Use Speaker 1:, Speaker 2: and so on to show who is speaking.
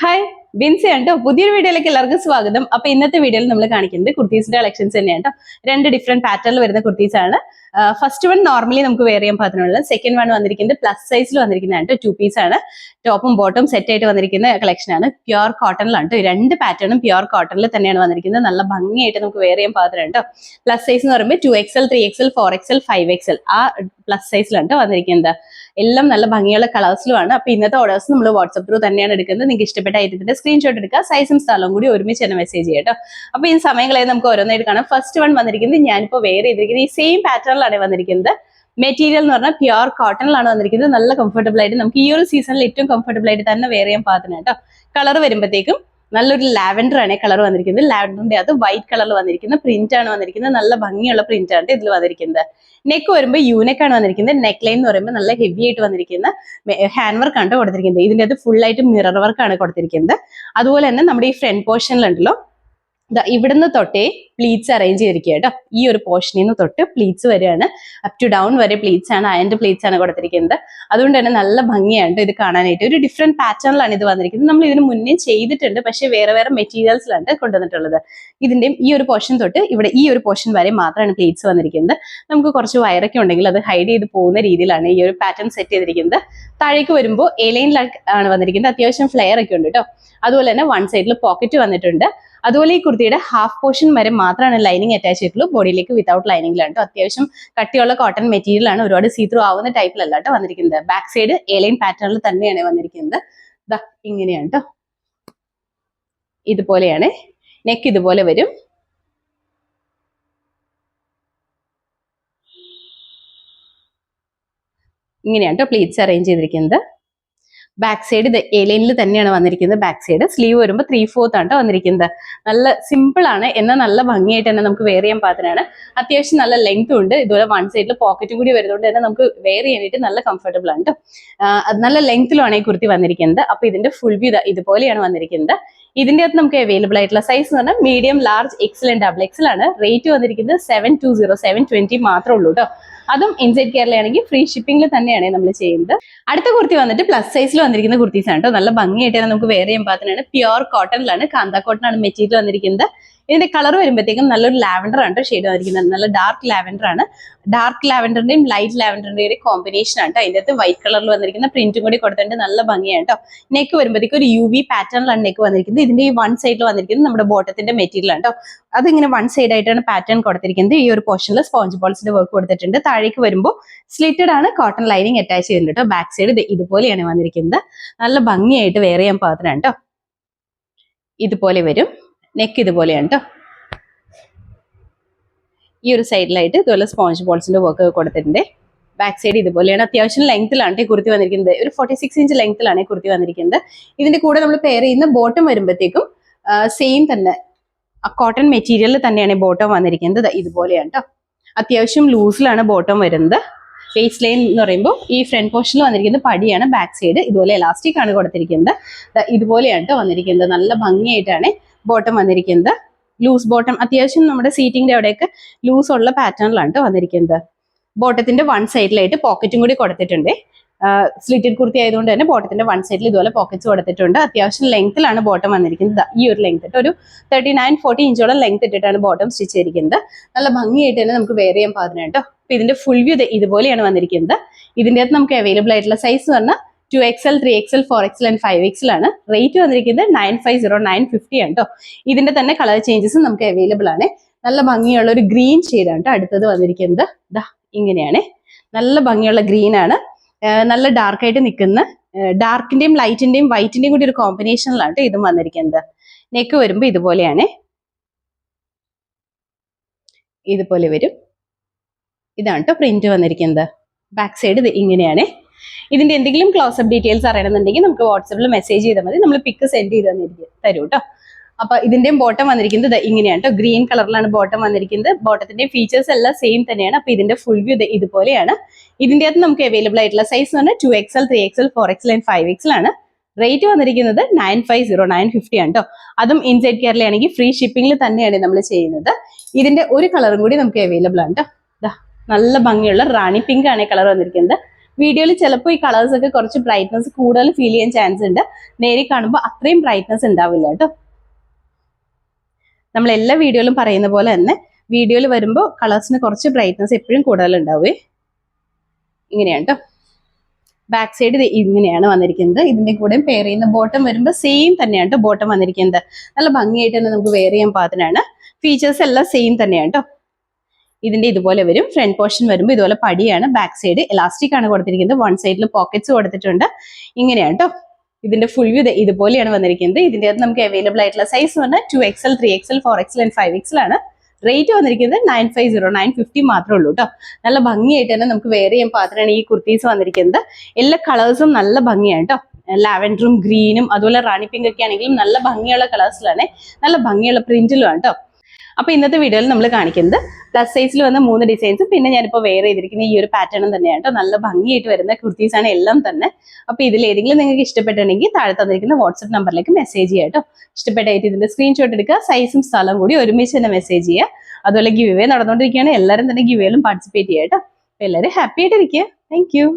Speaker 1: Hi Binsi ആണ് പുതിയൊരു വീഡിയോയിലേക്ക് എല്ലാവർക്കും സ്വാഗതം. അപ്പൊ ഇന്നത്തെ വീഡിയോയിൽ നമ്മൾ കാണിക്കുന്നത് കുർത്തീസിന്റെ കളക്ഷൻസ് തന്നെയാണ് കേട്ടോ. രണ്ട് ഡിഫറെന്റ് പാറ്റേണിൽ വരുന്ന കുർത്തീസ് ആണ്. ഫസ്റ്റ് വൺ നോർമലി നമുക്ക് വെയർ ചെയ്യാൻ പാകത്തിനുള്ള, സെക്കൻഡ് വൺ വന്നിരിക്കുന്നത് പ്ലസ് സൈസിൽ വന്നിരിക്കുന്നതാണ്. 2 പീസ് ആണ്. ടോപ്പും ബോട്ടും സെറ്റ് ആയിട്ട് വന്നിരിക്കുന്ന കളക്ഷൻ ആണ്. പ്യുവർ കോട്ടണിലാണ് കേട്ടോ. രണ്ട് പാറ്റേണും പ്യുവർ കോട്ടണിൽ തന്നെയാണ് വന്നിരിക്കുന്നത്. നല്ല ഭംഗിയായിട്ട് നമുക്ക് വെയർ ചെയ്യാൻ പാകത്തിലാണ് കേട്ടോ. പ്ലസ് സൈസ് എന്ന് പറയുമ്പോൾ 2XL, 3XL, 4XL, 5XL ആ പ്ലസ് സൈസിലാണ് കേട്ടോ വന്നിരിക്കുന്നത്. എല്ലാം നല്ല ഭംഗിയുള്ള കളേഴ്സിലുമാണ്. അപ്പൊ ഇന്നത്തെ ഓർഡേഴ്സ് നമ്മൾ വാട്സ്ആപ്പ് ത്രൂ തന്നെയാണ് എടുക്കുന്നത്. നിങ്ങൾക്ക് ഇഷ്ടപ്പെട്ട ഐറ്റത്തിന്റെ സ്ക്രീൻഷോട്ട് എടുക്കുക, സൈസും സ്ഥലവും കൂടി ഒരുമിച്ച് തന്നെ മെസ്സേജ് ചെയ്യാം കേട്ടോ. അപ്പൊ ഈ സമയങ്ങളെ നമുക്ക് ഓരോന്നായിട്ട് കാണാം. ഫസ്റ്റ് വൺ വന്നിരിക്കുന്നത് ഞാനിപ്പോൾ വെയർ ചെയ്തിരിക്കുന്നത് ഈ സെയിം പാറ്റേണിലാണ് വന്നിരിക്കുന്നത്. മെറ്റീരിയൽ എന്ന് പറഞ്ഞാൽ പ്യുവർ കോട്ടണിലാണ് വന്നിരിക്കുന്നത്. നല്ല കംഫർട്ടബിൾ ആയിട്ട് നമുക്ക് ഈ ഒരു സീസണിൽ ഏറ്റവും കംഫർട്ടബിൾ ആയിട്ട് തന്നെ വെയർ ചെയ്യാൻ പാകത്തിന് കേട്ടോ. കളർ വരുമ്പോഴത്തേക്കും നല്ലൊരു ലാവൻഡർ ആണ് കളർ വന്നിരിക്കുന്നത്. ലാവൻഡറിന്റെ അത് വൈറ്റ് കളറിൽ വന്നിരിക്കുന്ന പ്രിന്റ് ആണ് വന്നിരിക്കുന്നത്. നല്ല ഭംഗിയുള്ള പ്രിന്റ് ആണ് ഇതിൽ വന്നിരിക്കുന്നത്. നെക്ക് വരുമ്പോൾ യൂനെക്ക് ആണ് വന്നിരിക്കുന്നത്. നെക്ക് ലൈൻ എന്ന് പറയുമ്പോൾ നല്ല ഹെവി ആയിട്ട് വന്നിരിക്കുന്ന ഹാൻഡ് വർക്ക് ആണ് കൊടുത്തിരിക്കുന്നത്. ഇതിന്റെ അത് ഫുൾ ആയിട്ട് മിറർ വർക്ക് ആണ് കൊടുത്തിരിക്കുന്നത്. അതുപോലെ തന്നെ നമ്മുടെ ഈ ഫ്രണ്ട് പോർഷനിലുണ്ടല്ലോ, ഇവിടുന്ന് തൊട്ടേ പ്ലീറ്റ്സ് അറേഞ്ച് ചെയ്തിരിക്കുക കേട്ടോ. ഈ ഒരു പോർഷനിൽ നിന്ന് തൊട്ട് പ്ലീറ്റ്സ് വരെയാണ്, അപ് ടു ഡൗൺ വരെ പ്ലീറ്റ്സ് ആണ്, അയൻഡ് പ്ലീറ്റ്സ് ആണ് കൊടുത്തിരിക്കുന്നത്. അതുകൊണ്ട് തന്നെ നല്ല ഭംഗിയാണ് ഇത് കാണാനായിട്ട്. ഒരു ഡിഫറെന്റ് പാറ്റേണിലാണ് ഇത് വന്നിരിക്കുന്നത്. നമ്മൾ ഇതിന് മുന്നേ ചെയ്തിട്ടുണ്ട്, പക്ഷെ വേറെ വേറെ മെറ്റീരിയൽസിലാണ് കൊണ്ടുവന്നിട്ടുള്ളത്. ഇതിന്റെയും ഈ ഒരു പോർഷൻ തൊട്ട് ഇവിടെ ഈ ഒരു പോർഷൻ വരെ മാത്രമാണ് പ്ലീറ്റ്സ് വന്നിരിക്കുന്നത്. നമുക്ക് കുറച്ച് വയറൊക്കെ ഉണ്ടെങ്കിൽ അത് ഹൈഡ് ചെയ്ത് പോകുന്ന രീതിയിലാണ് ഈ ഒരു പാറ്റേൺ സെറ്റ് ചെയ്തിരിക്കുന്നത്. താഴേക്ക് വരുമ്പോൾ ആണ് വന്നിരിക്കുന്നത്. അത്യാവശ്യം ഫ്ലെയർ ഒക്കെ ഉണ്ട് കേട്ടോ. അതുപോലെ തന്നെ വൺ സൈഡിൽ പോക്കറ്റ് വന്നിട്ടുണ്ട്. അതുപോലെ ഈ കുർത്തിയുടെ ഹാഫ് പോർഷൻ വരെ മാത്രമാണ് ലൈനിങ് അറ്റാച്ച് ചെയ്തിട്ടുള്ളൂ. ബോഡിയിലേക്ക് വിതൗട്ട് ലൈനിങ്ങിലാണ് കേട്ടോ. അത്യാവശ്യം കട്ടിയുള്ള കോട്ടൺ മെറ്റീരിയൽ ആണ്. ഒരുപാട് സീത്രൂ ആവുന്ന ടൈപ്പിലല്ല കേട്ടോ വന്നിരിക്കുന്നത്. ബാക്ക് സൈഡ് ലൈൻ പാറ്റേണിൽ തന്നെയാണ് വന്നിരിക്കുന്നത്. ഇങ്ങനെയാണ് കേട്ടോ. ഇതുപോലെയാണ് നെക്ക്, ഇതുപോലെ വരും. ഇങ്ങനെയാണ് കേട്ടോ പ്ലീറ്റ്സ് അറേഞ്ച് ചെയ്തിരിക്കുന്നത്. ബാക്ക് സൈഡ് ഇത് ലൈനിൽ തന്നെയാണ് വന്നിരിക്കുന്നത്. ബാക്ക് സൈഡ് സ്ലീവ് വരുമ്പോൾ 3/4 ആണ് വന്നിരിക്കുന്നത്. നല്ല സിമ്പിൾ ആണ്, എന്നാൽ നല്ല ഭംഗിയായിട്ട് തന്നെ നമുക്ക് വെയർ ചെയ്യാൻ പാകത്തിനാണ്. അത്യാവശ്യം നല്ല ലെങ്ത്തും ഉണ്ട്. ഇതുപോലെ വൺ സൈഡിൽ പോക്കറ്റും കൂടി വരുന്നതുകൊണ്ട് തന്നെ നമുക്ക് വെയർ ചെയ്യാനായിട്ട് നല്ല കംഫർട്ടബിൾ ആണ് കേട്ടോ. നല്ല ലെങ്ത്തിലാണ് ഈ കുർത്തി വന്നിരിക്കുന്നത്. അപ്പൊ ഇതിന്റെ ഫുൾ വ്യൂ ഇതുപോലെയാണ് വന്നിരിക്കുന്നത്. ഇതിന്റെ അകത്ത് നമുക്ക് അവൈലബിൾ ആയിട്ടുള്ള സൈസ് എന്ന് പറഞ്ഞാൽ medium, large, Excel and double XL ആണ്. റേറ്റ് വന്നിരിക്കുന്നത് 720, 720 മാത്രമേ ഉള്ളൂ കേട്ടോ. അതും ഇൻസൈഡ് കേരളയാണെങ്കിൽ ഫ്രീ ഷിപ്പിംഗിൽ തന്നെയാണ് നമ്മൾ ചെയ്യുന്നത്. അടുത്ത കുർത്തി വന്നിട്ട് പ്ലസ് സൈസിൽ വന്നിരിക്കുന്ന കുർത്തീസ് ആണ് കേട്ടോ. നല്ല ഭംഗിയായിട്ട് നമുക്ക് വെയർ ചെയ്യാൻ പാകത്തിനാണ്. പ്യുവർ കോട്ടണിലാണ്, കാന്ത കോട്ടൺ ആണ് മെറ്റീരിയൽ വന്നിരിക്കുന്നത്. ഇതിന്റെ കളർ വരുമ്പോഴത്തേക്കും നല്ലൊരു ലാവൻഡർ ആണ് ഷെയ്ഡ് വന്നിരിക്കുന്നത്. നല്ല ഡാർക്ക് ലാവൻഡർ ആണ്. ഡാർക്ക് ലാവൻഡറിന്റെയും ലൈറ്റ് ലാവൻഡറിന്റെയും കോമ്പിനേഷൻ ആണ് കേട്ടോ. അതിന്റെ അകത്ത് വൈറ്റ് കളറിൽ വന്നിരിക്കുന്ന പ്രിന്റും കൂടി കൊടുത്തിട്ട് നല്ല ഭംഗിയാണ് കേട്ടോ. നെക്ക് വരുമ്പോഴത്തേക്കും ഒരു UV പാറ്റേണിലാണ് നെക്ക് വന്നിരിക്കുന്നത്. ഇതിന്റെ ഈ വൺ സൈഡിൽ വന്നിരിക്കുന്നത് നമ്മുടെ ബോട്ടത്തിന്റെ മെറ്റീരിയൽ ആണ് കേട്ടോ. അതിങ്ങനെ വൺ സൈഡ് ആയിട്ടാണ് പാറ്റേൺ കൊടുത്തിരിക്കുന്നത്. ഈ ഒരു പോർഷനിൽ സ്പോഞ്ച് ബോൾസിന്റെ വർക്ക് കൊടുത്തിട്ടുണ്ട്. താഴേക്ക് വരുമ്പോൾ സ്ലിറ്റഡ് ആണ്, കോട്ടൺ ലൈനിങ് അറ്റാച്ച് ചെയ്തിട്ടുണ്ട് കേട്ടോ. ബാക്ക് സൈഡ് ഇതുപോലെയാണ് വന്നിരിക്കുന്നത്. നല്ല ഭംഗിയായിട്ട് വെയർ ചെയ്യാൻ പാകത്തിനാണ് കേട്ടോ. ഇതുപോലെ വരും. നെക്ക് ഇതുപോലെയാണ് കേട്ടോ. ഈ ഒരു സൈഡിലായിട്ട് ഇതുപോലെ സ്പോഞ്ച് ബോൾസിന്റെ വർക്ക് കൊടുത്തിട്ടുണ്ട്. ബാക്ക് സൈഡ് ഇതുപോലെയാണ്. അത്യാവശ്യം ലെങ്ത്തിലാണ് ഈ കുർത്തി വന്നിരിക്കുന്നത്. ഒരു 46 ഇഞ്ച് ലെങ്ത്തിലാണ് ഈ കുർത്തി വന്നിരിക്കുന്നത്. ഇതിന്റെ കൂടെ നമ്മൾ പെയർ ചെയ്യുന്ന ബോട്ടം വരുമ്പോഴത്തേക്കും സെയിം തന്നെ കോട്ടൺ മെറ്റീരിയലിൽ തന്നെയാണ് ബോട്ടം വന്നിരിക്കുന്നത്. ഇതുപോലെയാണ് കേട്ടോ. അത്യാവശ്യം ലൂസിലാണ് ബോട്ടം വരുന്നത്. ഫേസ് ലൈൻ എന്ന് പറയുമ്പോൾ ഈ ഫ്രണ്ട് പോർഷനിൽ വന്നിരിക്കുന്നത് പടിയാണ്. ബാക്ക് സൈഡ് ഇതുപോലെ എലാസ്റ്റിക് ആണ് കൊടുത്തിരിക്കുന്നത്. ഇതുപോലെയാണ് കേട്ടോ വന്നിരിക്കുന്നത്. നല്ല ഭംഗിയായിട്ടാണ് ബോട്ടം വന്നിരിക്കുന്നത്. ലൂസ് ബോട്ടം, അത്യാവശ്യം നമ്മുടെ സീറ്റിംഗിന്റെ അവിടെയൊക്കെ ലൂസ് ഉള്ള പാറ്റേണിലാണ് കേട്ടോ വന്നിരിക്കുന്നത്. ബോട്ടത്തിന്റെ വൺ സൈഡിലായിട്ട് പോക്കറ്റും കൂടി കൊടുത്തിട്ടുണ്ട്. സ്ലിറ്റഡ് കുർത്തി ആയതുകൊണ്ട് തന്നെ ബോട്ടത്തിന്റെ വൺ സൈഡിൽ ഇതുപോലെ പോക്കറ്റ്സ് കൊടുത്തിട്ടുണ്ട്. അത്യാവശ്യം ലെങ്ത്തിലാണ് ബോട്ടം വന്നിരിക്കുന്നത്. ഈ ഒരു ലെങ്ത് ഇട്ട് ഒരു 39-40 ഇഞ്ചോളം ലെങ്ത് ഇട്ടിട്ടാണ് ബോട്ടം സ്റ്റിച്ച് ചെയ്തിരിക്കുന്നത്. നല്ല ഭംഗിയായിട്ട് തന്നെ നമുക്ക് വെയർ ചെയ്യാൻ പാകത്തിന് കേട്ടോ. അപ്പൊ ഇതിന്റെ ഫുൾ വ്യൂ ഇതുപോലെയാണ് വന്നിരിക്കുന്നത്. ഇതിന്റെ അകത്ത് നമുക്ക് അവൈലബിൾ ആയിട്ടുള്ള സൈസ് എന്ന് പറഞ്ഞാൽ 2XL, 3XL, 4XL and 5XL ആണ്. റേറ്റ് വന്നിരിക്കുന്നത് 950, 950 ആണ് കേട്ടോ. ഇതിന്റെ തന്നെ കളർ ചേഞ്ചസും നമുക്ക് അവൈലബിൾ ആണ്. നല്ല ഭംഗിയുള്ള ഒരു ഗ്രീൻ ഷെയ്ഡാണ് കേട്ടോ അടുത്തത് വന്നിരിക്കുന്നത്. ഇങ്ങനെയാണ്. നല്ല ഭംഗിയുള്ള ഗ്രീൻ ആണ്. നല്ല ഡാർക്കായിട്ട് നിൽക്കുന്ന, ഡാർക്കിന്റെയും ലൈറ്റിന്റെയും വൈറ്റിന്റെയും കൂടി ഒരു കോമ്പിനേഷനിലാണ് കേട്ടോ ഇതും വന്നിരിക്കുന്നത്. നെക്ക് വരുമ്പോൾ ഇതുപോലെയാണ്. ഇതുപോലെ വരും. ഇതാണ് കേട്ടോ പ്രിന്റ് വന്നിരിക്കുന്നത്. ബാക്ക് സൈഡ് ഇങ്ങനെയാണ്. ഇതിന്റെ എന്തെങ്കിലും ക്ലോസപ്പ് ഡീറ്റെയിൽസ് അറിയണമെന്നുണ്ടെങ്കിൽ നമുക്ക് വാട്സാപ്പിൽ മെസ്സേജ് ചെയ്താൽ മതി. നമ്മൾ പിക്ക് സെൻഡ് ചെയ്ത് തരും കേട്ടോ. അപ്പൊ ഇതിന്റെയും ബോട്ടം വന്നിരിക്കുന്നത് ഇങ്ങനെയാണ് കേട്ടോ. ഗ്രീൻ കളറിലാണ് ബോട്ടം വന്നിരിക്കുന്നത്. ബോട്ടത്തിന്റെ ഫീച്ചേഴ്സ് എല്ലാം സെയിം തന്നെയാണ്. അപ്പൊ ഇതിന്റെ ഫുൾ വ്യൂ ഇതുപോലെയാണ്. ഇതിന്റെ അകത്ത് നമുക്ക് അവൈലബിൾ ആയിട്ടുള്ള സൈസ് എന്ന് പറഞ്ഞാൽ 2XL, 3XL, 4XL and 5XL ആണ്. റേറ്റ് വന്നിരിക്കുന്നത് 950, 950 ആണ് കേട്ടോ. അതും ഇൻസൈഡ് കേരളയാണെങ്കിൽ ഫ്രീ ഷിപ്പിംഗിൽ തന്നെയാണ് നമ്മൾ ചെയ്യുന്നത്. ഇതിന്റെ ഒരു കളറും കൂടി നമുക്ക് അവൈലബിൾ ആണ് കേട്ടോ. നല്ല ഭംഗിയുള്ള റാണി പിങ്ക് ആണ് കളർ വന്നിരിക്കുന്നത്. വീഡിയോയിൽ ചിലപ്പോൾ ഈ കളേഴ്സ് ഒക്കെ കുറച്ച് ബ്രൈറ്റ്നസ് കൂടുതൽ ഫീൽ ചെയ്യാൻ ചാൻസ് ഉണ്ട്. നേരിൽ കാണുമ്പോൾ അത്രയും ബ്രൈറ്റ്നസ് ഉണ്ടാവില്ല കേട്ടോ. നമ്മൾ എല്ലാ വീഡിയോയിലും പറയുന്ന പോലെ തന്നെ വീഡിയോയിൽ വരുമ്പോൾ കളേഴ്സിന് കുറച്ച് ബ്രൈറ്റ്നസ് എപ്പോഴും കൂടുതൽ ഉണ്ടാവുകയെ. ഇങ്ങനെയാണ് കേട്ടോ. ബാക്ക് സൈഡ് ഇങ്ങനെയാണ് വന്നിരിക്കുന്നത്. ഇതിന്റെ കൂടെ പെയർ ചെയ്യുന്ന ബോട്ടം വരുമ്പോൾ സെയിം തന്നെയാണ് കേട്ടോ ബോട്ടം വന്നിരിക്കുന്നത്. നല്ല ഭംഗിയായിട്ട് തന്നെ നമുക്ക് വെയർ ചെയ്യാൻ പാകത്തിനാണ്. ഫീച്ചേഴ്സ് എല്ലാം സെയിം തന്നെയാണ് കേട്ടോ. ഇതിന്റെ ഇതുപോലെ വരും. ഫ്രണ്ട് പോർഷൻ വരുമ്പോൾ ഇതുപോലെ പടിയാണ്. ബാക്ക് സൈഡ് എലാസ്റ്റിക് ആണ് കൊടുത്തിരിക്കുന്നത്. വൺ സൈഡിൽ പോക്കറ്റ്സ് കൊടുത്തിട്ടുണ്ട്. ഇങ്ങനെയാണ് കേട്ടോ. ഇതിന്റെ ഫുൾ വ്യൂ ഇതുപോലെയാണ് വന്നിരിക്കുന്നത്. ഇതിന്റെ അകത്ത് നമുക്ക് അവൈലബിൾ ആയിട്ടുള്ള സൈസ് പറഞ്ഞാൽ 2XL, 3XL, 4XL and 5XL ആണ്. റേറ്റ് വന്നിരിക്കുന്നത് 950, 950 മാത്രമേ ഉള്ളൂ കേട്ടോ. നല്ല ഭംഗിയായിട്ട് തന്നെ നമുക്ക് വെയർ ചെയ്യാൻ പാകത്തിനാണ് ഈ കുർത്തീസ് വന്നിരിക്കുന്നത്. എല്ലാ കളേഴ്സും നല്ല ഭംഗിയാണ് കേട്ടോ. ലാവൻഡറും ഗ്രീനും അതുപോലെ റാണി പിങ്ക് ഒക്കെ ആണെങ്കിലും നല്ല ഭംഗിയുള്ള കളേഴ്സിലാണ്, നല്ല ഭംഗിയുള്ള പ്രിന്റിലുമാണ് കേട്ടോ. അപ്പൊ ഇന്നത്തെ വീഡിയോയിൽ നമ്മൾ കാണിക്കുന്നത് പ്ലസ് സൈസിൽ വന്ന 3 ഡിസൈൻസും പിന്നെ ഞാനിപ്പോൾ വെയർ ചെയ്തിരിക്കുന്ന ഈ ഒരു പാറ്റേണും തന്നെയാണ് കേട്ടോ. നല്ല ഭംഗിയായിട്ട് വരുന്ന കുർത്തീസ് ആണ് എല്ലാം തന്നെ. അപ്പൊ ഇതിൽ ഏതെങ്കിലും നിങ്ങൾക്ക് ഇഷ്ടപ്പെട്ടിട്ടുണ്ടെങ്കിൽ താഴെ തന്നിരിക്കുന്ന വാട്സ്ആപ്പ് നമ്പറിലേക്ക് മെസ്സേജ് ചെയ്യുക കേട്ടോ. ഇഷ്ടപ്പെട്ടായിട്ട് ഇതിന്റെ സ്ക്രീൻഷോട്ട് എടുക്കുക, സൈസും സ്ഥലവും കൂടി ഒരുമിച്ച് തന്നെ മെസ്സേജ് ചെയ്യുക. അതുപോലെ ഗിവ് അവേ നടന്നുകൊണ്ടിരിക്കുകയാണ്. എല്ലാവരും തന്നെ ഗിവ് വേയിലും പാർട്ടിസിപ്പേറ്റ് ചെയ്യുക കേട്ടോ. എല്ലാവരും ഹാപ്പി ആയിട്ടിരിക്കുക. Thank you.